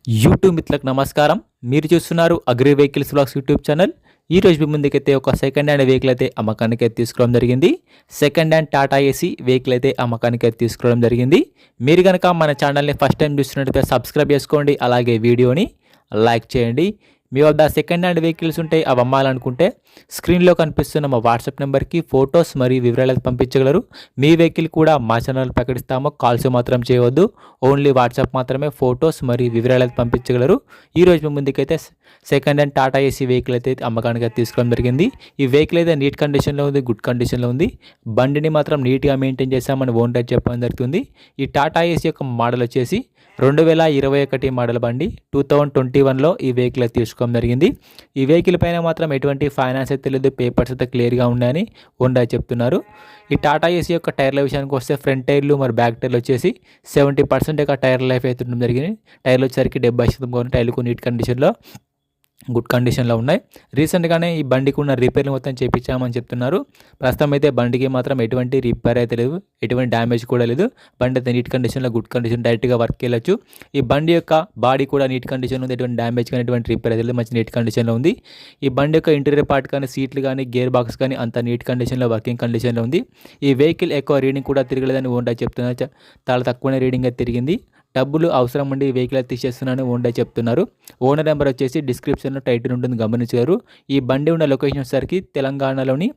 YouTube మిత్రులకు నమస్కారం. మీరు చూస్తున్నారు agri vehicles vlogs YouTube channel. ఈ రోజు మీ ముందుకైతే ఒక సెకండ్ హ్యాండ్ వెహికల్ అయితే అమ్మకానికి అయితే తీసుకోవడం జరిగింది. Second hand Tata AC vehicle అయితే అమ్మకానికి అయితే తీసుకోవడం జరిగింది. మీరు కనుక మన ఛానల్ని ఫస్ట్ టైం చూస్తున్నట్లయితే సబ్స్క్రైబ్ చేసుకోండి, అలాగే వీడియోని లైక్ చేయండి. మీ వద్ద సెకండ్ హ్యాండ్ వెహికల్స్ ఉంటే అవి అమ్మాలనుకుంటే స్క్రీన్లో కనిపిస్తున్న మా వాట్సాప్ నెంబర్కి ఫొటోస్ మరియు వివరాలు పంపించగలరు. మీ వెహికల్ కూడా మా ఛానల్ ప్రకటిస్తాము. కాల్స్ మాత్రం చేయవద్దు, ఓన్లీ వాట్సాప్ మాత్రమే ఫొటోస్ మరియు వివరాలు పంపించగలరు. ఈరోజు మీ ముందుకైతే second hand Tata AC vehicle అయితే అమ్మకానికి అయితే తీసుకోవడం జరిగింది. ఈ వెహికల్ అయితే నీట్ కండిషన్లో ఉంది, గుడ్ కండిషన్లో ఉంది. బండిని మాత్రం నీట్గా మెయింటైన్ చేస్తామని ఓనర్ చెప్పడం జరుగుతుంది. ఈ టాటా ఏసీ యొక్క మోడల్ వచ్చేసి 2021 మోడల్ బండి. 2021లో ఈ వెహికల్ అయితే తీసుకోవడం జరిగింది. ఈ వెహికల్ పైన మాత్రం ఎటువంటి ఫైనాన్స్ అయితే లేదు, పేపర్స్ అయితే క్లియర్గా ఉన్నాయని ఓనర్ చెప్తున్నారు. ఈ టాటా ఏసీ యొక్క టైర్ల విషయానికి వస్తే ఫ్రంట్ టైర్లు మరి బ్యాక్ టైర్లు వచ్చేసి 70% యొక్క టైర్ లైఫ్ అయితే ఉండడం జరిగింది. టైర్లు వచ్చేసరికి 70% టైర్లు నీట్ కండిషన్లో, గుడ్ కండిషన్లో ఉన్నాయి. రీసెంట్గానే ఈ బండికి ఉన్న రిపేర్లు మొత్తం చేయించామని చెప్తున్నారు. ప్రస్తుతం అయితే బండికి మాత్రం ఎటువంటి రిపేర్ అయితే లేదు, ఎటువంటి డ్యామేజ్ కూడా లేదు. బండి అయితే నీట్ కండిషన్లో, గుడ్ కండిషన్, డైరెక్ట్గా వర్క్ వెళ్ళొచ్చు. ఈ బండి యొక్క బాడీ కూడా నీట్ కండిషన్లో ఉంది, ఎటువంటి డ్యామేజ్ కానీ ఎటువంటి రిపేర్ అయితే లేదు, మంచి నీట్ కండిషన్లో ఉంది. ఈ బండి యొక్క ఇంటీరియర్ పార్ట్ కానీ, సీట్లు కానీ, గేర్ బాక్స్ కానీ అంత నీట్ కండిషన్లో, వర్కింగ్ కండిషన్లో ఉంది. ఈ వెహికల్ ఎక్కువ రీడింగ్ కూడా తిరగలేదని ఓనర్ చెప్తున్నారు. చాలా తక్కువనే రీడింగ్ అయితే తిరిగింది. డబ్బులు అవసరం ఉండి వెహికల్ అయితే తీసేస్తున్నాను ఓనర్ చెప్తున్నారు. ఓనర్ నెంబర్ వచ్చేసి డిస్క్రిప్షన్లో టైటిల్ ఉంటుంది, గమనించారు. ఈ బండి ఉన్న లొకేషన్ వచ్చేసరికి తెలంగాణలోని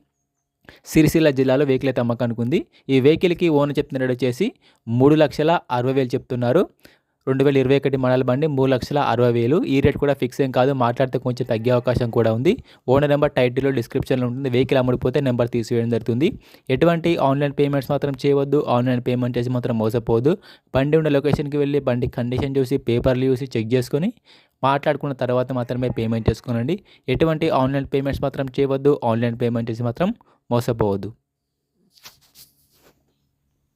సిరిసిల్ల జిల్లాలో వెహికల్ అయితే అమ్మకానికి ఉంది. ఈ వెహికల్కి ఓనర్ చెప్తున్న రేట్ వచ్చేసి 3,60,000 చెప్తున్నారు. 2021 మోడల్ బండి 3,60,000. ఈ రేట్ కూడా ఫిక్స్ ఏం కాదు, మాట్లాడితే కొంచెం తగ్గే అవకాశం కూడా ఉంది. ఓనర్ నెంబర్ టైటిల్లో డిస్క్రిప్షన్లో ఉంటుంది. వెహికల్ అమ్ముడిపోతే నెంబర్ తీసివేయడం జరుగుతుంది. ఎటువంటి ఆన్లైన్ పేమెంట్స్ మాత్రం చేయవద్దు, ఆన్లైన్ పేమెంట్ చేసి మాత్రం మోసపోవద్దు. బండి ఉన్న లొకేషన్కి వెళ్ళి బండి కండిషన్ చూసి, పేపర్లు చూసి చెక్ చేసుకొని మాట్లాడుకున్న తర్వాత మాత్రమే పేమెంట్ చేసుకోనండి. ఎటువంటి ఆన్లైన్ పేమెంట్స్ మాత్రం చేయవద్దు, ఆన్లైన్ పేమెంట్ చేసి మాత్రం మోసపోవద్దు.